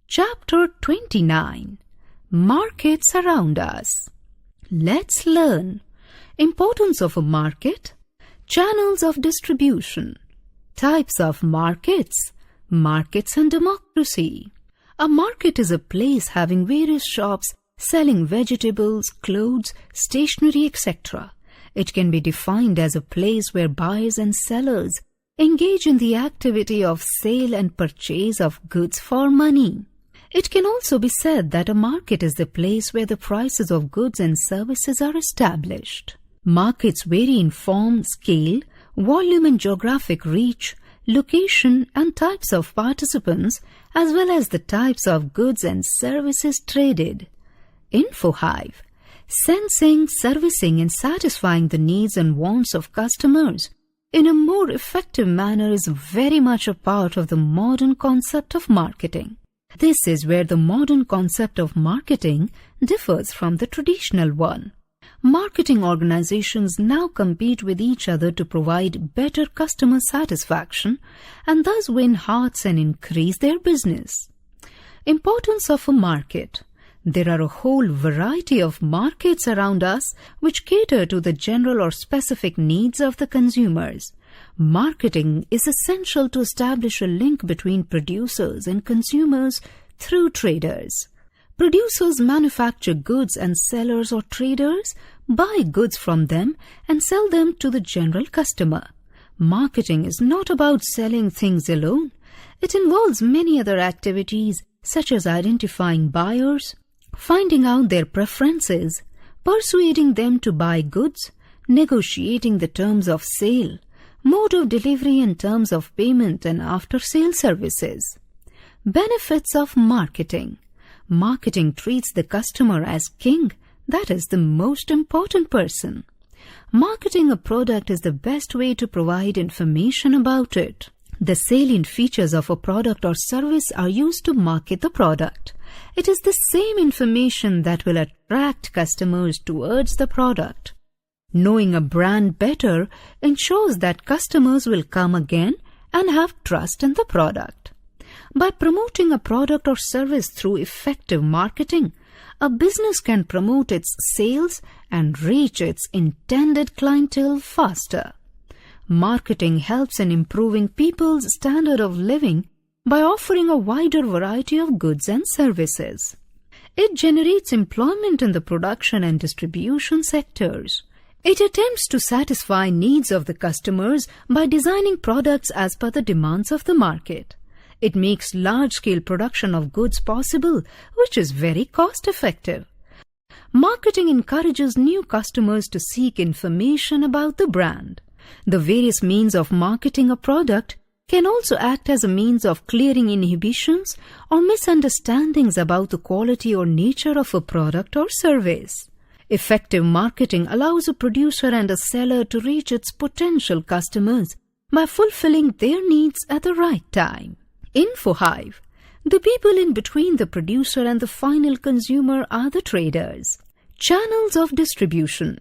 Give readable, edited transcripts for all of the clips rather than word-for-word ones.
Chapter 29. Markets around us. Let's learn. Importance of a market, channels of distribution, types of markets, markets and democracy. A market is a place having various shops selling vegetables, clothes, stationery, etc. It can be defined as a place where buyers and sellers engage in the activity of sale and purchase of goods for money. It can also be said that a market is the place where the prices of goods and services are established. Markets vary in form, scale, volume and geographic reach, location and types of participants, as well as the types of goods and services traded. InfoHive. Sensing, servicing and satisfying the needs and wants of customers in a more effective manner is very much a part of the modern concept of marketing. This is where the modern concept of marketing differs from the traditional one. Marketing organizations now compete with each other to provide better customer satisfaction and thus win hearts and increase their business. Importance of a market. There are a whole variety of markets around us which cater to the general or specific needs of the consumers. Marketing is essential to establish a link between producers and consumers through traders. Producers manufacture goods and sellers or traders buy goods from them and sell them to the general customer. Marketing is not about selling things alone. It involves many other activities such as identifying buyers, finding out their preferences, persuading them to buy goods, negotiating the terms of sale, mode of delivery and terms of payment and after-sale services. Benefits of marketing. Marketing treats the customer as king, that is the most important person. Marketing a product is the best way to provide information about it. The salient features of a product or service are used to market the product. It is the same information that will attract customers towards the product. Knowing a brand better ensures that customers will come again and have trust in the product. By promoting a product or service through effective marketing, a business can promote its sales and reach its intended clientele faster. Marketing helps in improving people's standard of living by offering a wider variety of goods and services. It generates employment in the production and distribution sectors. It attempts to satisfy needs of the customers by designing products as per the demands of the market. It makes large-scale production of goods possible, which is very cost-effective. Marketing encourages new customers to seek information about the brand. The various means of marketing a product can also act as a means of clearing inhibitions or misunderstandings about the quality or nature of a product or service. Effective marketing allows a producer and a seller to reach its potential customers by fulfilling their needs at the right time. InfoHive. The people in between the producer and the final consumer are the traders. Channels of distribution.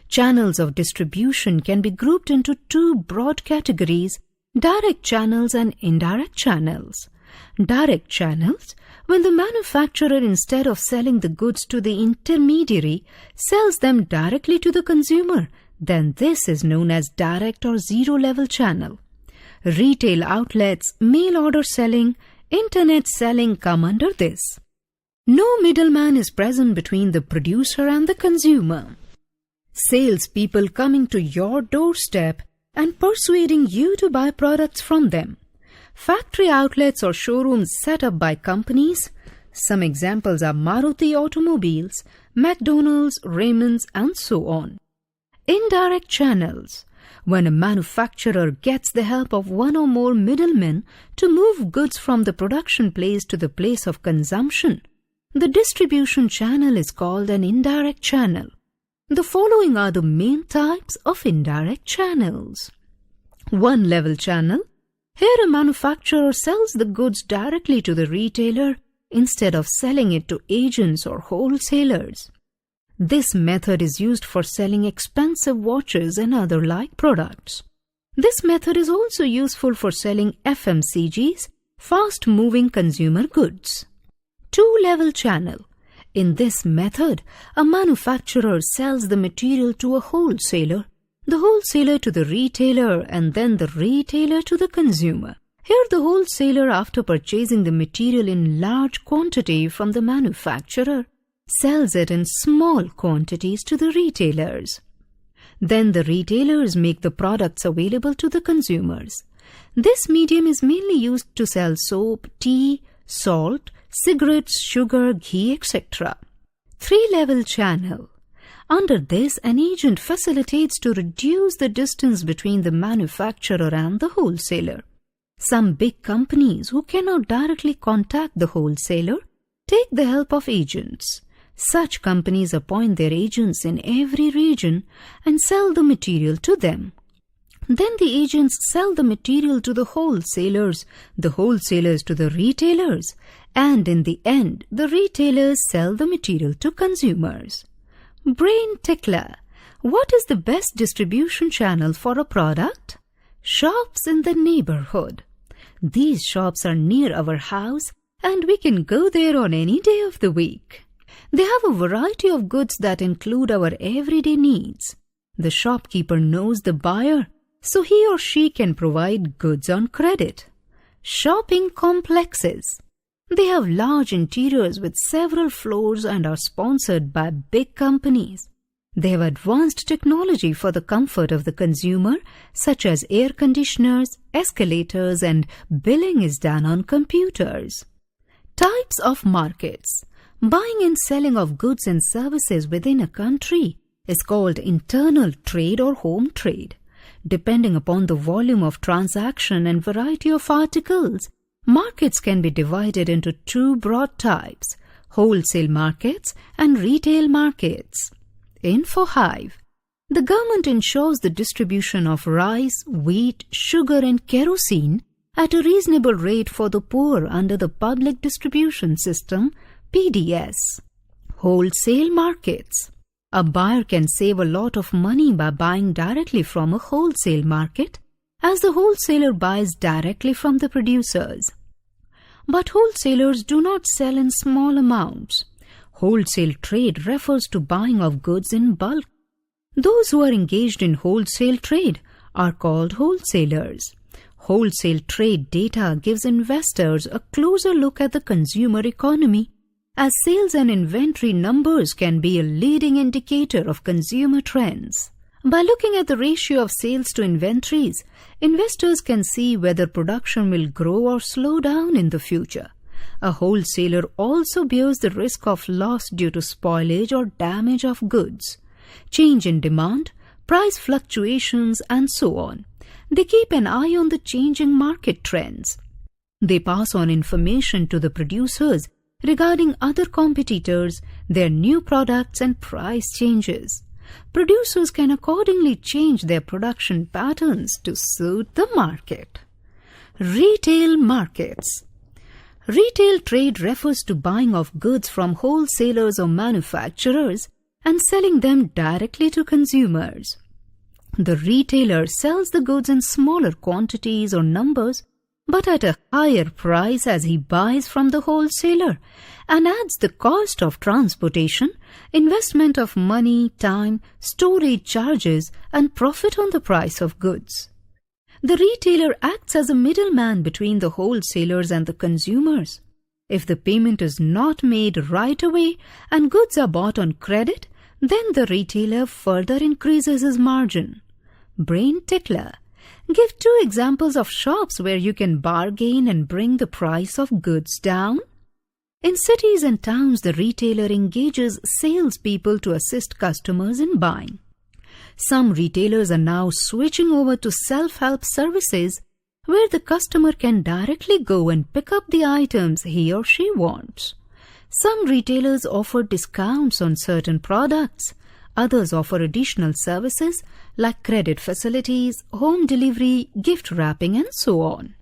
Channels of distribution can be grouped into two broad categories: direct channels and indirect channels. Direct channels, when the manufacturer, instead of selling the goods to the intermediary, sells them directly to the consumer, then this is known as direct or zero-level channel. Retail outlets, mail order selling, internet selling come under this. No middleman is present between the producer and the consumer. Salespeople coming to your doorstep and persuading you to buy products from them. Factory outlets or showrooms set up by companies. Some examples are Maruti Automobiles, McDonald's, Raymond's, and so on. Indirect channels. When a manufacturer gets the help of one or more middlemen to move goods from the production place to the place of consumption, the distribution channel is called an indirect channel. The following are the main types of indirect channels. One-level channel. Here a manufacturer sells the goods directly to the retailer instead of selling it to agents or wholesalers. This method is used for selling expensive watches and other like products. This method is also useful for selling FMCGs, fast-moving consumer goods. Two-level channel. In this method, a manufacturer sells the material to a wholesaler, the wholesaler to the retailer, and then the retailer to the consumer. Here the wholesaler, after purchasing the material in large quantity from the manufacturer, sells it in small quantities to the retailers. Then the retailers make the products available to the consumers. This medium is mainly used to sell soap, tea, salt, cigarettes, sugar, ghee, etc. Three-level channel. Under this, an agent facilitates to reduce the distance between the manufacturer and the wholesaler. Some big companies who cannot directly contact the wholesaler take the help of agents. Such companies appoint their agents in every region and sell the material to them. Then the agents sell the material to the wholesalers to the retailers, and in the end, the retailers sell the material to consumers. Brain tickler. What is the best distribution channel for a product? Shops in the neighborhood. These shops are near our house and we can go there on any day of the week. They have a variety of goods that include our everyday needs. The shopkeeper knows the buyer, so he or she can provide goods on credit. Shopping complexes. They have large interiors with several floors and are sponsored by big companies. They have advanced technology for the comfort of the consumer, such as air conditioners, escalators, and billing is done on computers. Types of markets. Buying and selling of goods and services within a country is called internal trade or home trade. Depending upon the volume of transaction and variety of articles, markets can be divided into two broad types: wholesale markets and retail markets. Info Hive. The government ensures the distribution of rice, wheat, sugar and kerosene at a reasonable rate for the poor under the Public Distribution System, PDS. Wholesale markets. A buyer can save a lot of money by buying directly from a wholesale market, as the wholesaler buys directly from the producers. But wholesalers do not sell in small amounts. Wholesale trade refers to buying of goods in bulk. Those who are engaged in wholesale trade are called wholesalers. Wholesale trade data gives investors a closer look at the consumer economy, as sales and inventory numbers can be a leading indicator of consumer trends. By looking at the ratio of sales to inventories, investors can see whether production will grow or slow down in the future. A wholesaler also bears the risk of loss due to spoilage or damage of goods, change in demand, price fluctuations, and so on. They keep an eye on the changing market trends. They pass on information to the producers regarding other competitors, their new products, and price changes. Producers can accordingly change their production patterns to suit the market. Retail markets. Retail trade refers to buying of goods from wholesalers or manufacturers and selling them directly to consumers. The retailer sells the goods in smaller quantities or numbers, but at a higher price as he buys from the wholesaler, and adds the cost of transportation, investment of money, time, storage charges, and profit on the price of goods. The retailer acts as a middleman between the wholesalers and the consumers. If the payment is not made right away and goods are bought on credit, then the retailer further increases his margin. Brain tickler. Give 2 examples of shops where you can bargain and bring the price of goods down. In cities and towns, the retailer engages salespeople to assist customers in buying. Some retailers are now switching over to self-help services where the customer can directly go and pick up the items he or she wants. Some retailers offer discounts on certain products. Others offer additional services like credit facilities, home delivery, gift wrapping, and so on.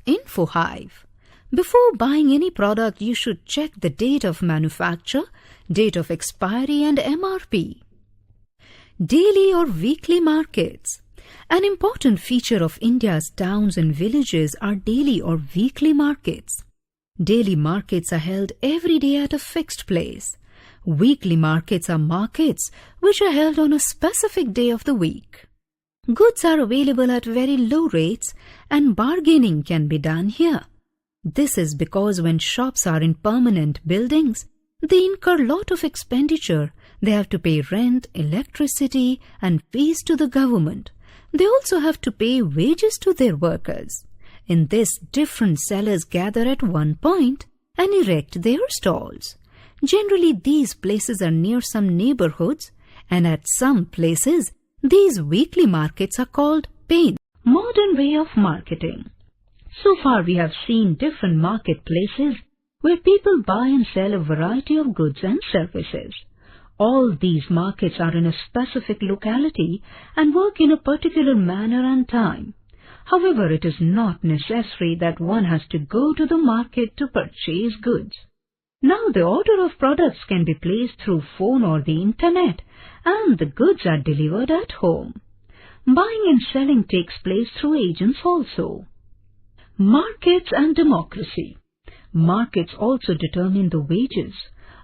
Info Hive. Before buying any product, you should check the date of manufacture, date of expiry, and MRP. Daily or weekly markets. An important feature of India's towns and villages are daily or weekly markets. Daily markets are held every day at a fixed place. Weekly markets are markets which are held on a specific day of the week. Goods are available at very low rates and bargaining can be done here. This is because when shops are in permanent buildings, they incur a lot of expenditure. They have to pay rent, electricity, and fees to the government. They also have to pay wages to their workers. In this, different sellers gather at one point and erect their stalls. Generally, these places are near some neighborhoods, and at some places, these weekly markets are called pain. Modern way of marketing. So far, we have seen different marketplaces where people buy and sell a variety of goods and services. All these markets are in a specific locality and work in a particular manner and time. However, it is not necessary that one has to go to the market to purchase goods. Now the order of products can be placed through phone or the internet, and the goods are delivered at home. Buying and selling takes place through agents also. Markets and democracy. Markets also determine the wages.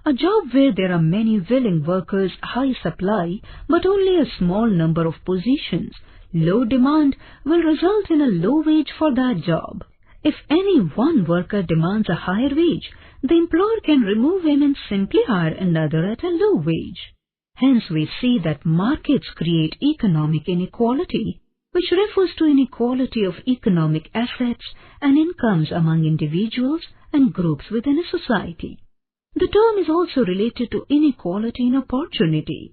A job where there are many willing workers, high supply, but only a small number of positions, low demand, will result in a low wage for that job. If any one worker demands a higher wage, the employer can remove him and simply hire another at a low wage. Hence we see that markets create economic inequality, which refers to inequality of economic assets and incomes among individuals and groups within a society. The term is also related to inequality in opportunity.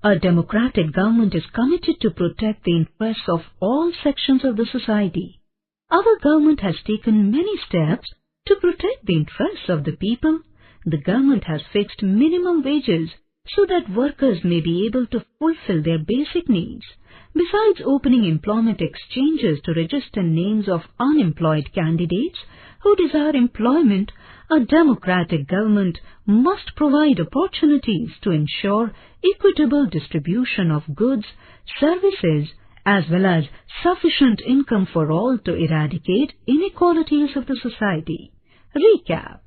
A democratic government is committed to protect the interests of all sections of the society. Our government has taken many steps to protect the interests of the people. The government has fixed minimum wages so that workers may be able to fulfill their basic needs. Besides opening employment exchanges to register names of unemployed candidates who desire employment, a democratic government must provide opportunities to ensure equitable distribution of goods, services, as well as sufficient income for all to eradicate inequalities of the society. Recap.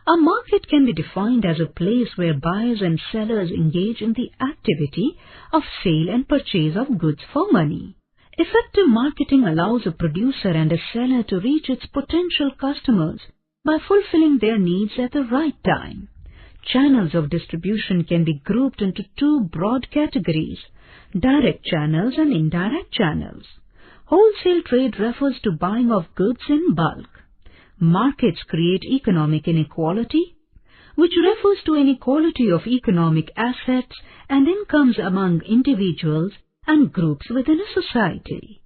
A market can be defined as a place where buyers and sellers engage in the activity of sale and purchase of goods for money. Effective marketing allows a producer and a seller to reach its potential customers by fulfilling their needs at the right time. Channels of distribution can be grouped into two broad categories: direct channels and indirect channels. Wholesale trade refers to buying of goods in bulk. Markets create economic inequality, which refers to inequality of economic assets and incomes among individuals and groups within a society.